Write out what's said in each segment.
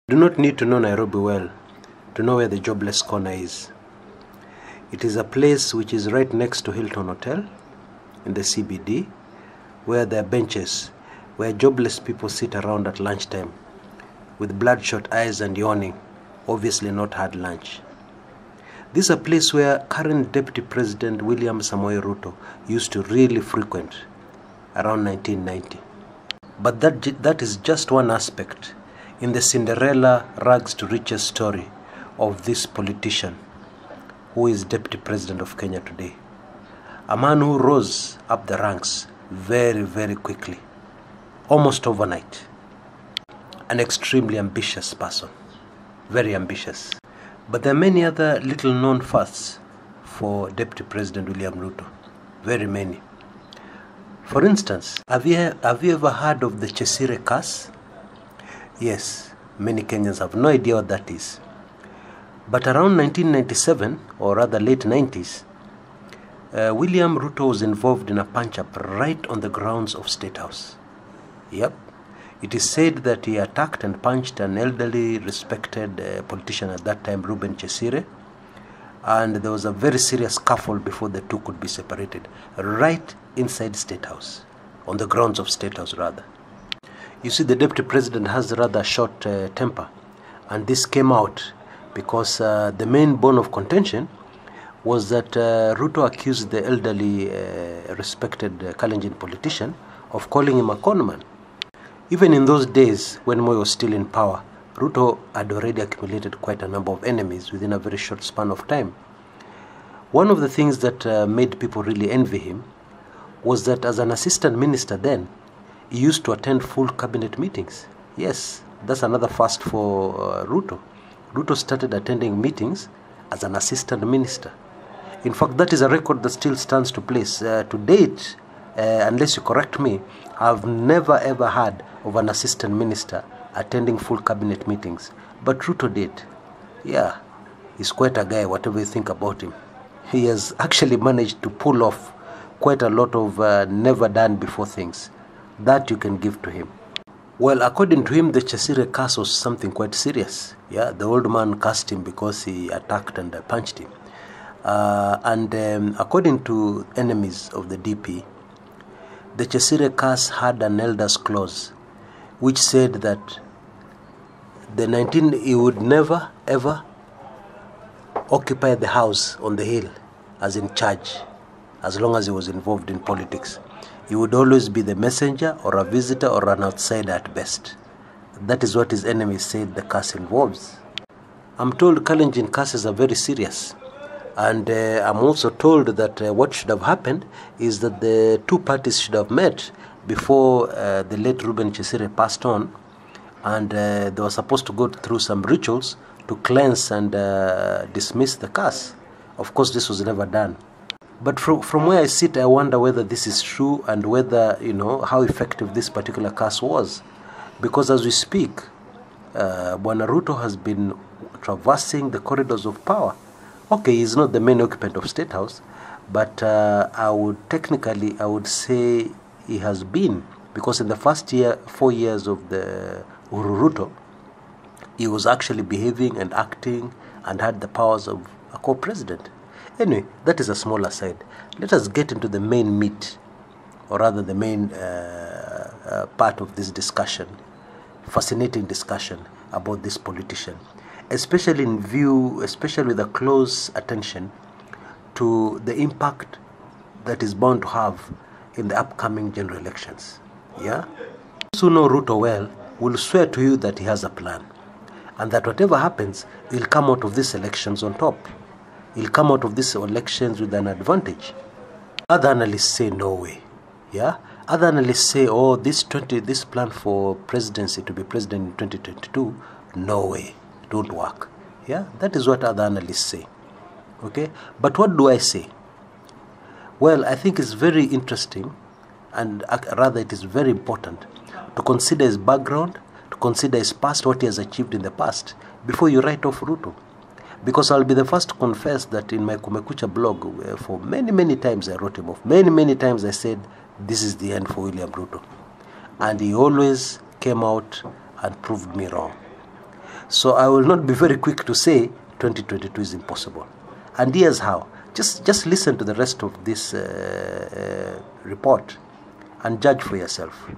You do not need to know Nairobi well to know where the jobless corner is. It is a place which is right next to Hilton Hotel in the CBD, where there are benches where jobless people sit around at lunchtime with bloodshot eyes and yawning, obviously not had lunch. This is a place where current Deputy President William Ruto used to really frequent around 1990. But that is just one aspect in the Cinderella rags to riches story of this politician who is Deputy President of Kenya today. A man who rose up the ranks very, very quickly, almost overnight. An extremely ambitious person, very ambitious. But there are many other little known facts for Deputy President William Ruto, very many. For instance, have you ever heard of the Chesire curse? Yes, many Kenyans have no idea what that is. But around 1997, or rather late 90s, William Ruto was involved in a punch-up right on the grounds of State House. Yep. It is said that he attacked and punched an elderly, respected politician at that time, Reuben Chesire, and there was a very serious scuffle before the two could be separated, right inside State House, on the grounds of State House rather. You see, the Deputy President has rather short temper, and this came out because the main bone of contention was that Ruto accused the elderly, respected Kalenjin politician of calling him a conman. Even in those days, when Moi was still in power, Ruto had already accumulated quite a number of enemies within a very short span of time. One of the things that made people really envy him was that as an assistant minister then, he used to attend full cabinet meetings. Yes, that's another first for Ruto. Ruto started attending meetings as an assistant minister. In fact, that is a record that still stands to place. To date, unless you correct me, I've never ever heard of an assistant minister attending full cabinet meetings. But Ruto did. Yeah, he's quite a guy, whatever you think about him. He has actually managed to pull off quite a lot of never done before things. That you can give to him. Well, according to him, the Chesire curse was something quite serious. Yeah, the old man cursed him because he attacked and punched him. According to enemies of the DP, the Chesire curse had an elder's clause which said that he would never ever occupy the house on the hill as in charge as long as he was involved in politics. He would always be the messenger or a visitor or an outsider at best. That is what his enemies said the curse involves. I'm told Kalenjin curses are very serious. And I'm also told that what should have happened is that the two parties should have met before the late Reuben Chesire passed on. And they were supposed to go through some rituals to cleanse and dismiss the curse. Of course, this was never done. But from where I sit, I wonder whether this is true and whether, how effective this particular curse was. Because as we speak, Bwana Ruto has been traversing the corridors of power. Okay, he's not the main occupant of State House, but I would say he has been. Because in the first 4 years of the Uhuru Ruto, he was actually behaving and acting and had the powers of a co-president. Anyway, that is a small aside. Let us get into the main meat, or rather the main part of this discussion, fascinating discussion about this politician, especially with a close attention to the impact that is bound to have in the upcoming general elections. Yeah? Those who know Ruto well will swear to you that he has a plan, and that whatever happens, he'll come out of these elections on top. He'll come out of these elections with an advantage. Other analysts say no way. Yeah? Other analysts say, oh, this plan for presidency to be president in 2022, no way. It won't work. Yeah? That is what other analysts say. Okay? But what do I say? Well, I think it's very interesting, and rather it is very important to consider his background, to consider his past, what he has achieved in the past, before you write off Ruto. Because I'll be the first to confess that in my Kumekucha blog, for many, many times I wrote him off. Many, many times I said, this is the end for William Ruto. And he always came out and proved me wrong. So I will not be very quick to say 2022 is impossible. And here's how. Just listen to the rest of this report and judge for yourself.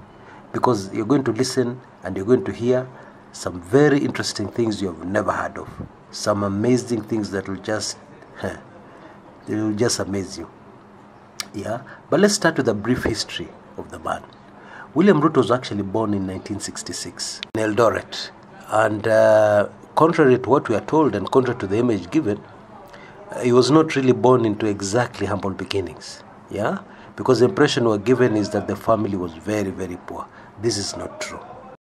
Because you're going to listen and you're going to hear some very interesting things you have never heard of. Some amazing things that will just amaze you. Yeah, but let's start with a brief history of the man. William Ruto was actually born in 1966 in Eldoret. And contrary to what we are told and contrary to the image given, he was not really born into exactly humble beginnings. Yeah, because the impression we are given is that the family was very, very poor. This is not true.